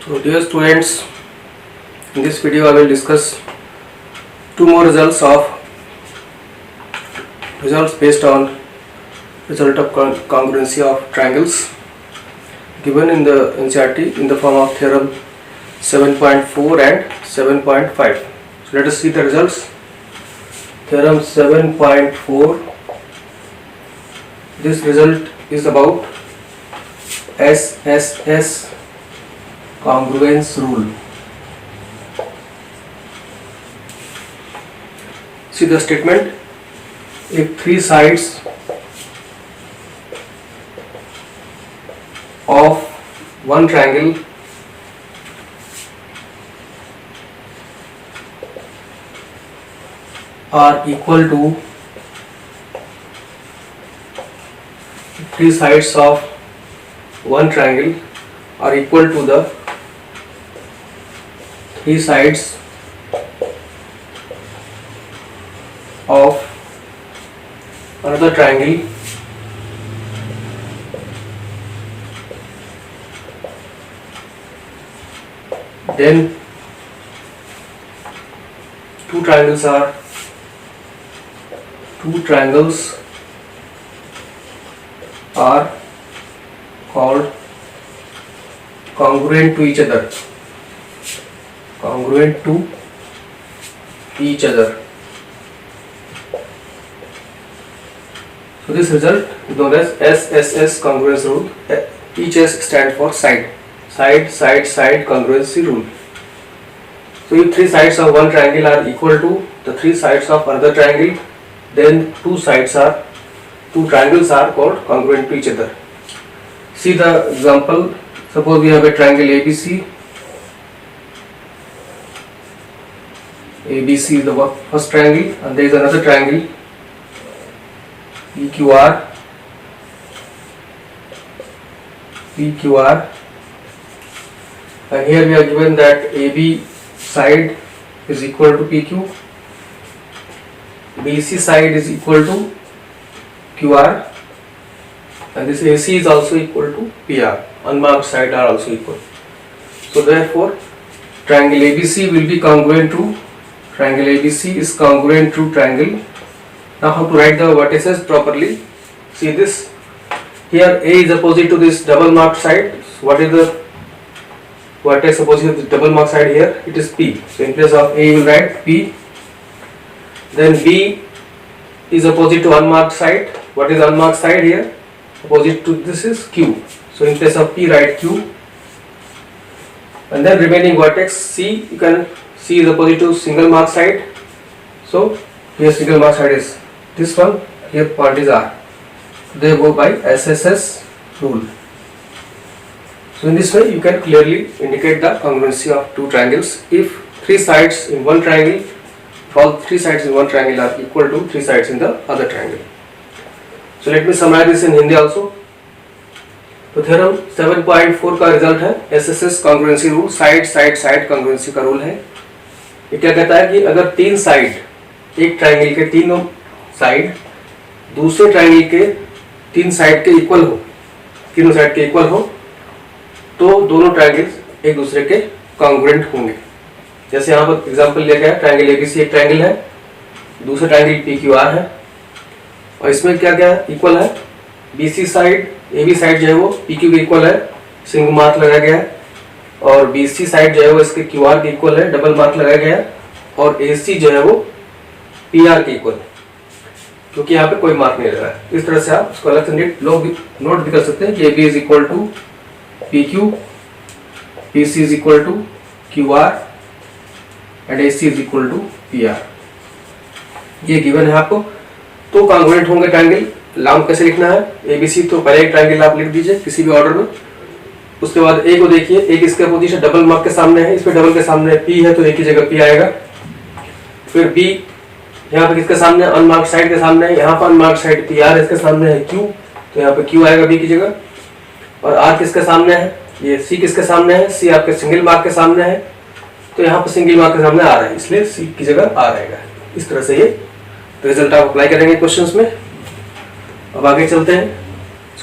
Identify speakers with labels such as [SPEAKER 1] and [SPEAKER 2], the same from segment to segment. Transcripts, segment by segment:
[SPEAKER 1] So dear students, in this video I will discuss two more results based on result of congruency of triangles given in the NCERT in the form of theorem 7.4 and 7.5. So let us see the results. Theorem 7.4. This result is about SSS congruence rule. See the statement: if three sides of one triangle are equal to three sides of one triangle are equal to the three sides of another triangle, then two triangles are called congruent to each other. So this result is known as SSS congruence rule. Each S stands for side congruency rule. So if three sides of one triangle are equal to the three sides of another triangle, then two triangles are called congruent to each other. See the example. Suppose we have a triangle ABC. ABC is the first triangle, and there is another triangle PQR, and here we are given that AB side is equal to PQ, BC side is equal to QR, and this AC is also equal to PR. Unmarked side are also equal. So therefore, triangle ABC will be congruent to triangle. Now how to write the vertices properly? See this. Here A is opposite to this double marked side. So what is the vertex opposite to the double marked side here? It is P. So in place of A you will write P. Then B is opposite to unmarked side. What is unmarked side here? Opposite to this is Q. So in place of P write Q. And then remaining vertex C, you can C is opposite to single marked side. So here single marked side is this one, here point is R. They go by SSS rule. So in this way you can clearly indicate the congruency of two triangles. If three sides in one triangle, if all three sides in one triangle are equal to three sides in the other triangle. So let me summarize this in Hindi also. तो theorem 7.4 का result है SSS congruency rule, side congruency का rule है। ये क्या कहता है कि अगर तीन साइड, एक ट्राइंगल के तीनों साइड दूसरे ट्राइंगल के तीन साइड के इक्वल हो, तीनों साइड के इक्वल हो, तो दोनों ट्राइंगल्स एक दूसरे के कॉन्ग्रुएंट होंगे। जैसे यहाँ पर एग्जांपल लिया गया है, ट्राइंगल ABC एक ट्राइंगल है, दूसरा ट्राइंगल PQR है, और इसमें क्या क्या इक्वल है? BC साइड, AB साइड जो है वो PQ के इक्वल है, सिंगल मार्क लगाया गया है, और BC साइड जो है वो इसके QR के इक्वल है, डबल मार्क लगाया गया है, और AC जो है वो PR के इक्वल है, क्योंकि यहाँ पे कोई मार्क नहीं लगा है। इस तरह से आप उसको अलग से नोट भी कर सकते हैं कि AB is equal to PQ, PC is equal to QR and AC is equal to PR। ये गिवन है आपको। तो कॉन्ग्रुएंट होंगे ट्राइंगल। नाम कैसे लिखना है? ABC, तो पहले एक ट्राइंगल आप लिख दीजिए किसी भी ऑर्डर में। उसके बाद A को देखिए, एक इसका पोजीशन डबल मार्क के सामने है, इसमें डबल के सामने P है तो एक ही जगह P आएगा। फिर B यहाँ पे किसके सामने? अनमार्क्ड साइड के सामने है, यहाँ पर अनमार्क्ड साइड PR इसके सामने है Q, तो यहाँ पे Q आएगा B की जगह। और R किसके सामने है? ये C किसके सामने है? C आपके सिंगल मार्क के सामने है, तो यहाँ पर सिंगल मार्क के सामने R है, इसलिए C की जगह R आएगा। इस तरह से ये रिजल्ट आप अप्लाई करेंगे क्वेश्चंस में। अब आगे चलते हैं।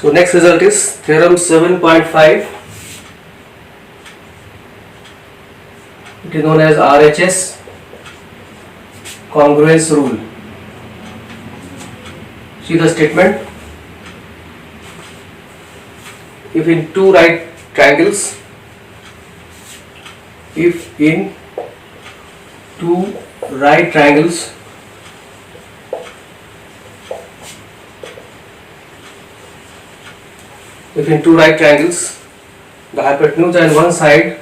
[SPEAKER 1] So next result is theorem 7.5। It is known as RHS congruence rule. See the statement. If in two right triangles, if in two right triangles the hypotenuse and one side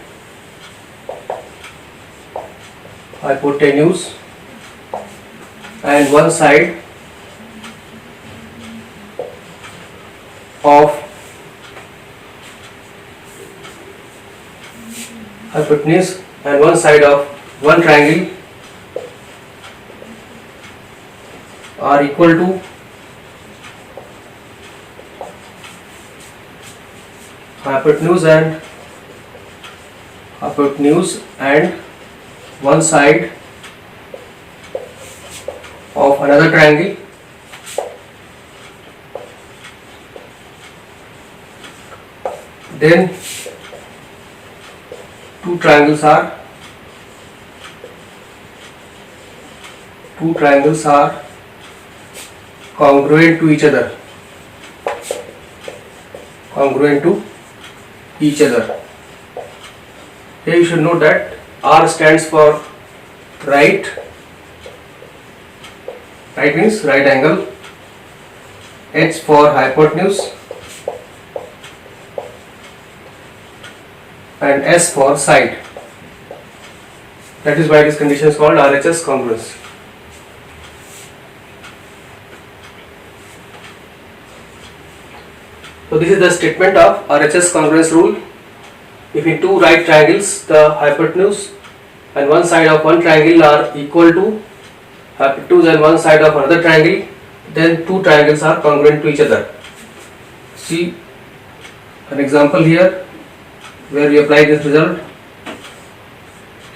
[SPEAKER 1] hypotenuse and one side of hypotenuse and one side of one triangle are equal to hypotenuse and one side of another triangle, then two triangles are congruent to each other. Here you should note that R stands for right means right angle, H for hypotenuse and S for side. That is why this condition is called RHS congruence. So this is the statement of RHS congruence rule. If in two right triangles the hypotenuse and one side of one triangle are equal to hypotenuse and one side of another triangle, then two triangles are congruent to each other. See an example here where we apply this result.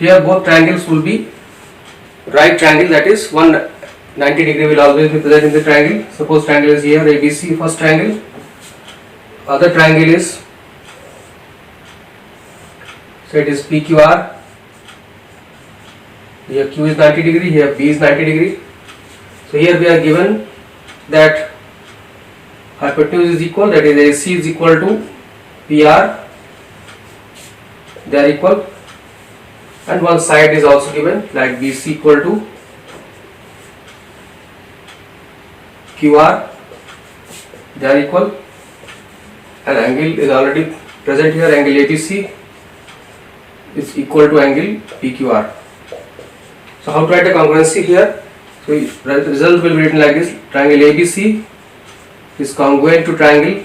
[SPEAKER 1] Here both triangles will be right triangle, that is 190 degree will always be present in the triangle. Suppose triangle is here ABC, first triangle. Other triangle is, so it is PQR. Here Q is 90 degree, here B is 90 degree. So here we are given that hypotenuse is equal, that is AC is equal to PR, they are equal, and one side is also given like BC equal to QR, they are equal, and angle is already present here, angle ABC is equal to angle PQR. So how to write the congruency here? So the result will be written like this: triangle ABC is congruent to triangle.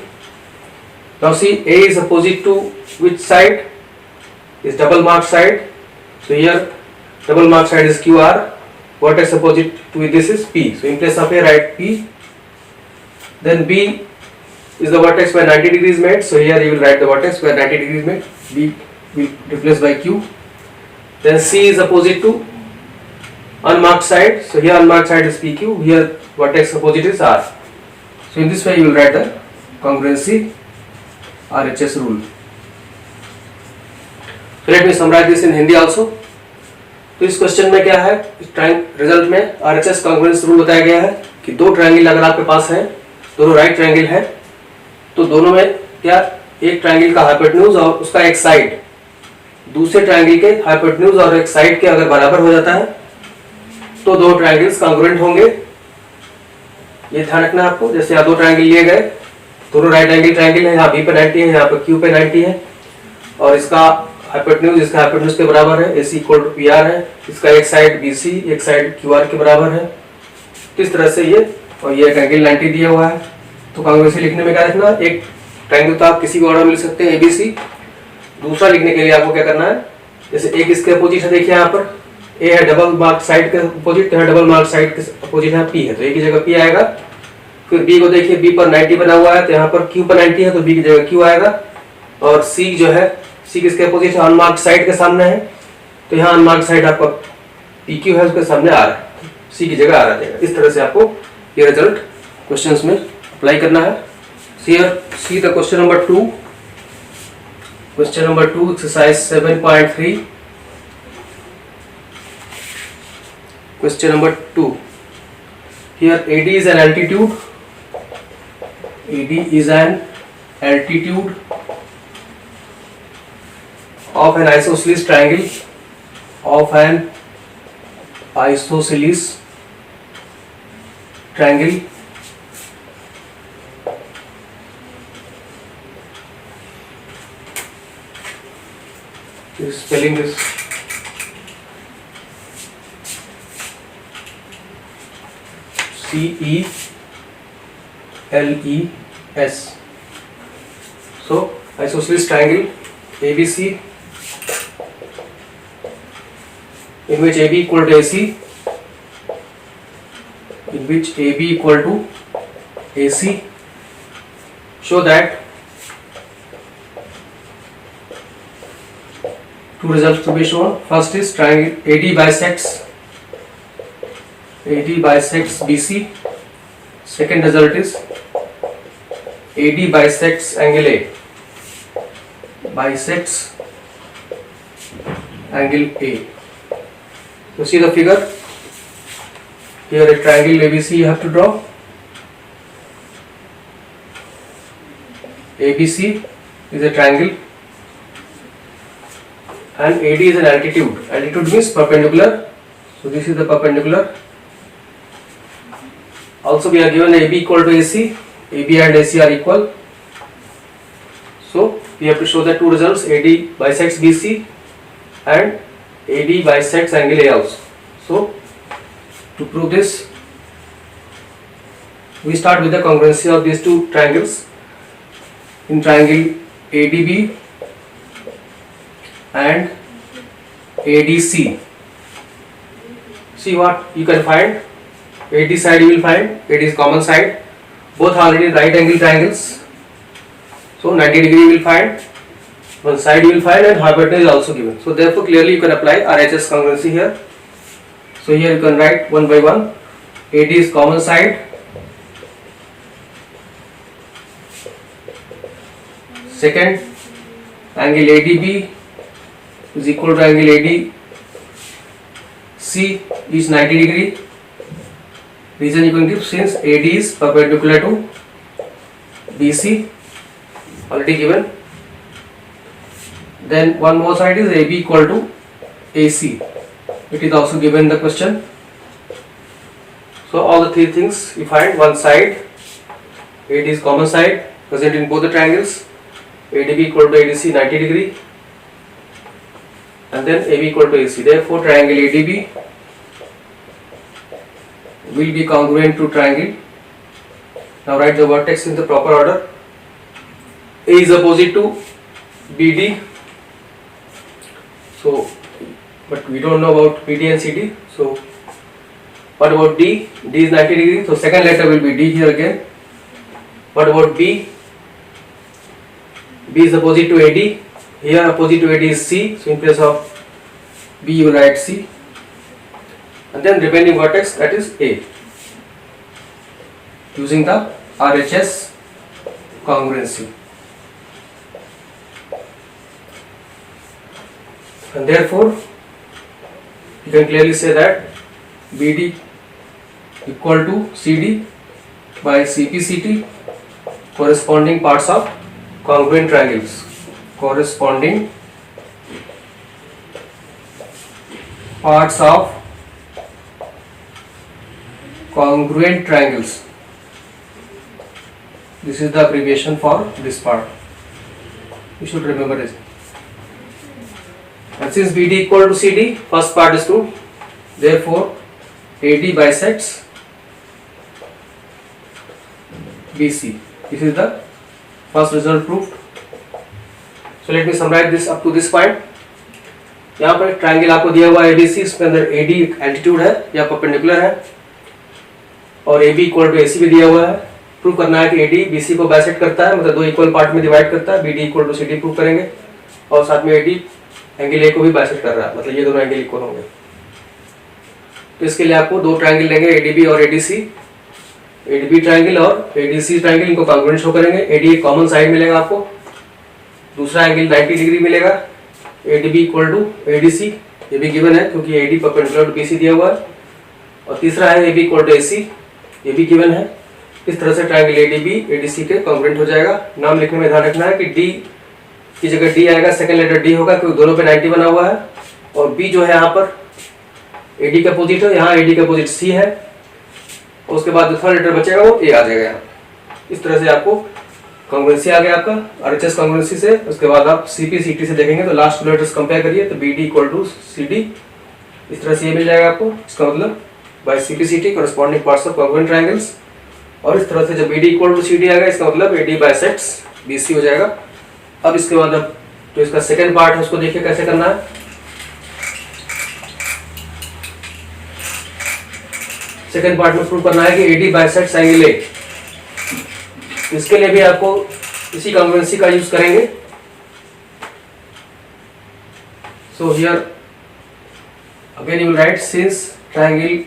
[SPEAKER 1] Now see, A is opposite to which side? Is double marked side. So here double marked side is QR. Vertex opposite to this is P. So in place of A, write P. Then B is the vertex where 90 degrees made. So here you will write the vertex where 90 degrees made. B will replace by Q. Then C is opposite to unmarked side. So here unmarked side is PQ. Here vertex opposite is R. So in this way you will write the congruency RHS rule. So let me summarize this in Hindi also. तो इस question में क्या है, इस result में RHS congruence rule बताया गया है कि दो ट्रायंगल अगर आपके पास है, दोनों राइट ट्रायंगल है, तो दोनों में क्या, एक ट्रायंगल का हाइपोटेन्यूज और उसका एक साइड दूसरे ट्रायंगल के हाइपोटेन्यूज और एक साइड के अगर बराबर हो जाता है तो दो ट्रायंगल्स कॉन्ग्रुएंट होंगे। ये ध्यान रखना आपको। जैसे यहाँ दो ट्रायंगल लिए गए, दोनों राइट एंगल ट्रायंगल है, यहाँ बी पे 90 है, यहाँ पे क्यू पे 90 है, और इसका हाइपोटेन्यूज इसका हाइपोटेन्यूज के बराबर है, AC इक्वल टू PR है, इसका एक साइड BC एक साइड QR के बराबर है। तो इस तरह से ये, और ये एक एंगल 90 दिया हुआ है। तो कॉन्ग्रुएंसी लिखने में क्या रखना, एक ट्रायंगल तो आप किसी भी ऑर्डर में लिख सकते हैं ABC, दूसरा लिखने के लिए आपको क्या करना है, जैसे एक इसके अपोजिट है, देखिए यहाँ पर A है डबल मार्क साइड के अपोजिट, यहाँ डबल मार्क साइड के अपोजिट है P है, तो A की जगह P आएगा। फिर B को देखिए, B पर 90 बना हुआ है, तो यहाँ पर Q पर 90 है, तो B की जगह Q आएगा। और C जो है, C किसके अपोजिट है, अनमार्क साइड के सामने है, तो यहाँ अनमार्क साइड आपका PQ है, उसके सामने R है, C की जगह R आ जाएगा। इस तरह से आपको ये रिजल्ट क्वेश्चंस में अप्लाई करना है। See the question number 2. Question number 2, exercise 7.3. Question number 2. Here AD is an altitude. AD is an altitude of an isosceles triangle. Of an isosceles triangle. Spelling this. CELES. So isosceles triangle ABC, in which AB equal to AC, in which AB equal to AC. Show that two results to be shown. First is triangle AD bisects BC. Second result is AD bisects angle A. Bisects angle A. You see the figure. Here a triangle ABC you have to draw. ABC is a triangle and AD is an altitude. Altitude means perpendicular. So this is the perpendicular. Also we are given AB equal to AC. AB and AC are equal. So we have to show the two results. AD bisects BC and AD bisects angle A also. So to prove this, we start with the congruency of these two triangles. In triangle ADB and ADC, see what you can find. AD side you will find, AD is common side, both are already right angle triangles, so 90 degree you will find, one side you will find, and hypotenuse is also given. So therefore clearly you can apply RHS congruency here. So here you can write one by one. AD is common side, second angle ADB is equal to angle ADC is 90 degree. Reason you can give, since AD is perpendicular to BC, already given. Then one more side is AB equal to AC. It is also given in the question. So all the three things you find. One side, AD is common side present in both the triangles. ADB equal to ADC 90 degree, and then AB equal to AC. Therefore triangle ADB will be congruent to triangle. Now write the vertex in the proper order. A is opposite to BD. So, but we don't know about BD and CD. So, what about D? D is 90 degree. So, second letter will be D here again. What about B? B is opposite to AD. Here opposite to AD is C. So, in place of B you will write C. And then remaining vertex, that is A, using the RHS congruency. And therefore you can clearly say that BD equal to CD by CPCT, corresponding parts of congruent triangles. Corresponding parts of congruent triangles. This is the abbreviation for this part. You should remember this. And since BD equal to CD, first part is true. Therefore, AD bisects BC. This is the first result proved. So let me summarize this up to this point. यहाँ पर triangle आपको दिया हुआ है ABC, इसके अंदर AD altitude है या परपेंडिकुलर है, और AB इक्वल टू AC भी दिया हुआ है. प्रूव करना है कि AD BC को बाइसेक्ट करता है, मतलब दो इक्वल पार्ट में डिवाइड करता है. BD equal to CD prove करेंगे, और साथ में AD एंगल A को भी बाइसेक्ट कर रहा है, मतलब ये दोनों एंगल इक्वल होंगे. तो इसके लिए आपको दो ट्रायंगल लेंगे, ADB और ADC. ADB ट्रायंगल और ADC ट्रायंगल, इनको कॉन्ग्रुएंट शो करेंगे. AD एक कॉमन साइड मिलेगा आपको, दूसरा एंगल 90 डिग्री मिलेगा. ADB इक्वल टू ADC, ये भी गिवन है क्योंकि AD परपेंडिकुलर टू BC दिया हुआ है. और तीसरा है A B equal to A C, ये भी गिवन है। इस तरह से triangle A D B A D C के कॉन्ग्रुएंट हो जाएगा। नाम लिखने में ध्यान रखना है कि डी की जगह डी आएगा, सेकंड लेटर डी होगा क्योंकि दोनों पे 90 बना हुआ है, और बी जो है यहाँ पर ए डी का अपोजिट है, यहाँ ए डी का अपोजिट सी है, और उसके बाद जो थर्ड लेटर बचेगा वो ए आ जाएगा यहाँ। इस तरह से आपको कॉन्ग्रुएंसी आ गया आपका आरएचएस कॉन्ग्रुएंसी से। उसके बाद आप सीपी सीटी से देखेंगे तो लास्ट टू लेटर्स कंपेयर करिए तो B D equal to C D, इस तरह से ये मिल जाएगा आपको। इसका मतलब by CPCT corresponding parts of congruent triangles, और इस तरह से जब B D equal to C D आएगा इसका मतलब A D bisects B C हो जाएगा। अब इसके बाद अब जो इसका सेकेंड पार्ट है उसको देखिए कैसे करना है। सेकेंड पार्ट में प्रूव करना है कि ए डी बाइसेक्ट्स एंगल ए। इसके लिए भी आपको इसी कॉन्ग्रुएंसी का यूज करेंगे। So here again you will write since triangle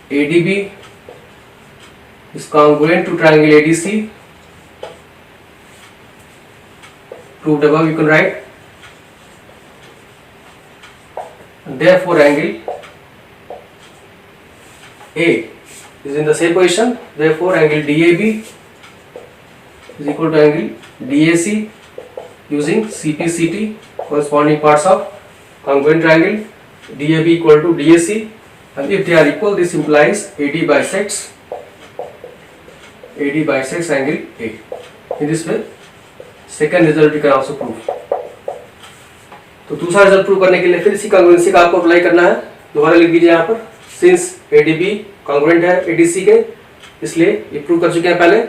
[SPEAKER 1] ADB is congruent to triangle ADC, proved above, you can write, and therefore angle A is in the same position, therefore angle DAB is equal to angle DAC using CPCT, corresponding parts of congruent triangle, DAB equal to DAC, and if they are equal this implies AD bisects angle A. In this way second result you can also prove. तो दूसरा result prove करने के लिए फिर इसी congruency का आपको apply करना है। दोबारा लिख दीजिए यहाँ पर, सिंस ADB कॉन्ग्रुएंट है ADC के, इसलिए ये प्रूव कर चुके हैं पहले,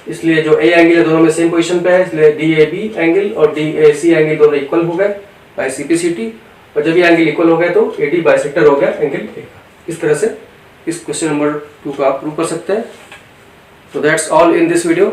[SPEAKER 1] इसलिए जो A एंगल है दोनों में सेम पोजीशन पे है, इसलिए DAB एंगल और DAC एंगल दोनों इक्वल हो गए बाय CPCT, और जब ये एंगल इक्वल हो गए तो AD बाइसेक्टर हो गया एंगल A। इस तरह से इस क्वेश्चन नंबर 2 का आप प्रूव कर सकते हैं। So that's all in this video.